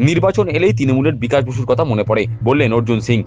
নির্বাচন এলেই তৃণমূলের বিকাশ বসুর কথা মনে পড়ে বললেন অর্জুন সিং।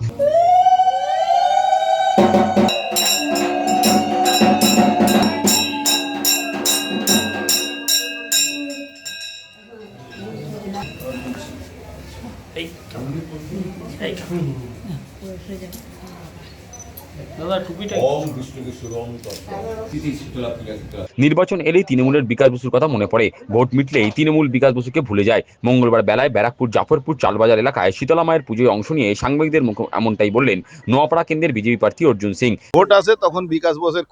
নির্বাচন এলেই তৃণমূলের বিকাশ বসুর কথা মনে পড়ে, ভোট মিটলেই তৃণমূল বিকাশ বসুকে ভুলে যায়। মঙ্গলবার বেলায় ব্যারাকপুর জাফরপুর চালবাজার এলাকায় শীতলা মায়ের পুজোয় অংশ নিয়ে সাংবাদিকদের মুখে এমনটাই বললেন নোয়াপাড়া কেন্দ্রের বিজেপি প্রার্থী অর্জুন সিং। ভোট আসে তখন বিকাশ বোসের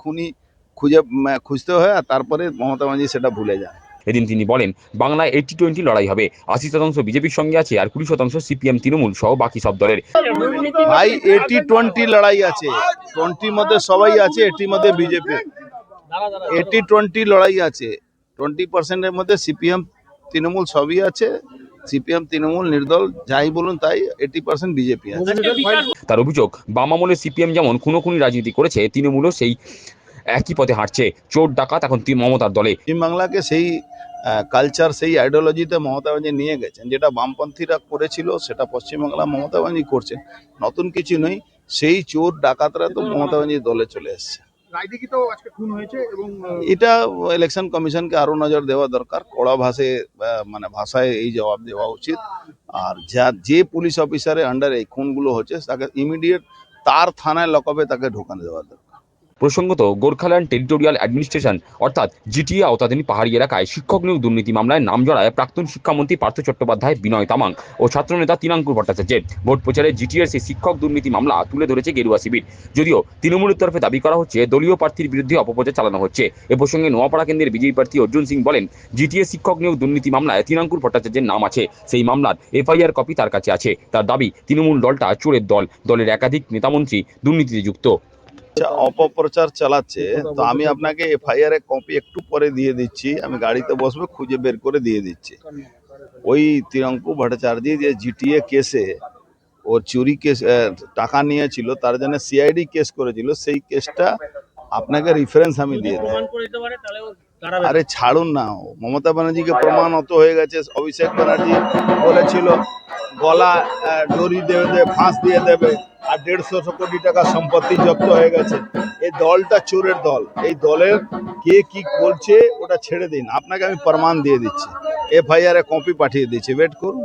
খুঁজতে হয়, আর তারপরে মমতা ব্যানার্জি সেটা ভুলে যায়। এদিন তিনি বলেন, বাংলায় 80-20 লড়াই হবে। 80% বিজেপির সঙ্গে আছে আর 20% সিপিএম তৃণমূল সহ বাকি সব দলের। ভাই 80-20 লড়াই আছে, 20 মধ্যে সবাই আছে, 80 মধ্যে বিজেপি। 80-20 লড়াই আছে, 20% মধ্যে সিপিএম তৃণমূল সবই আছে। সিপিএম তৃণমূল নির্দল যাই বলুন তাই, 80% বিজেপি আছে। তার অভিযোগ, বাম আমলে সিপিএম যেমন খুনোখুনি রাজনীতি করেছে, তৃণমূলও সেই একই পথে হাঁটছে। চোর ডাকাত এখন মমতার দলে। পশ্চিম বাংলাকে সেই কালচার, সেই আইডিওলজিতে মমতা ব্যানার্জি নিয়ে গেছেন। যেটা বামপন্থীরা করেছিল সেটা পশ্চিমবাংলা মমতা ব্যানার্জি করছে, নতুন কিছু নেই। সেই চোর ডাকাতরা তো মমতা ব্যানার্জির দলে চলে এসছে। এটা ইলেকশন কমিশনকে আরো নজর দেওয়া দরকার, কড়া ভাষায় এই জবাব দেওয়া উচিত। আর যে পুলিশ অফিসারের আন্ডারে এই খুনগুলো হচ্ছে তাকে ইমিডিয়েট তার থানায় লকআপে তাকে ঢোকানো দেওয়া দরকার। প্রসঙ্গত, গোর্খাল্যান্ড টেরিটোরিয়াল অ্যাডমিনিস্ট্রেশন অর্থাৎ জিটিএ আওতাধীন পাহাড়ি এলাকায় শিক্ষক নিয়োগ দুর্নীতি মামলায় নাম জড়ায় প্রাক্তন শিক্ষামন্ত্রী পার্থ চট্টোপাধ্যায়, বিনয় তামাং ও ছাত্রনেতা তৃণাঙ্কুর ভট্টাচার্যের। ভোট প্রচারে জিটিএর সেই শিক্ষক দুর্নীতি মামলা তুলে ধরেছে গেরুয়া শিবির। যদিও তৃণমূলের তরফে দাবি করা হচ্ছে দলীয় প্রার্থীর বিরুদ্ধে অপপ্রচার চালানো হচ্ছে। এ প্রসঙ্গে নোয়াপাড়া কেন্দ্রের বিজেপি প্রার্থী অর্জুন সিং বলেন, জিটিএ শিক্ষক নিয়োগ দুর্নীতি মামলায় তৃণাঙ্কুর ভট্টাচার্যের নাম আছে। সেই মামলার এফআইআর কপি তার কাছে আছে। তার দাবি, তৃণমূল দলটা চোরের দল, দলের একাধিক নেতামন্ত্রী দুর্নীতিতে যুক্ত। অপপ্রচার চালাচ্ছে, তো আমি আপনাকে এফআইআর এর কপি একটু পরে দিয়ে দিচ্ছি। আমি গাড়িতে বসবো, খুঁজে বের করে দিয়ে দিচ্ছি। ওই তৃণাঙ্কুর ভট্টাচার্য যে জিটিএ কেসে ওর চুরি কেস টাকা নিয়েছিল, তার জন্য সিআইডি কেস করেছিল, সেই কেসটা আপনাকে রেফারেন্স আমি দিয়ে দিই। আরে ছাড়ুন না, মমতা ব্যানার্জিকে প্রমাণ অত হয়ে গেছে। অভিষেক ব্যানার্জি বলেছিল গলা দড়ি দেবে, ফাঁস দিয়ে দেবে, আর 150 কোটি টাকা সম্পত্তি জব্দ হয়ে গেছে। এই দলটা চোরের দল। এই দলের কে কি বলছে ওটা ছেড়ে দিন, আপনাকে আমি প্রমাণ দিয়ে দিচ্ছি। এফআইআর এ কপি পাঠিয়ে দিচ্ছি, ওয়েট করুন।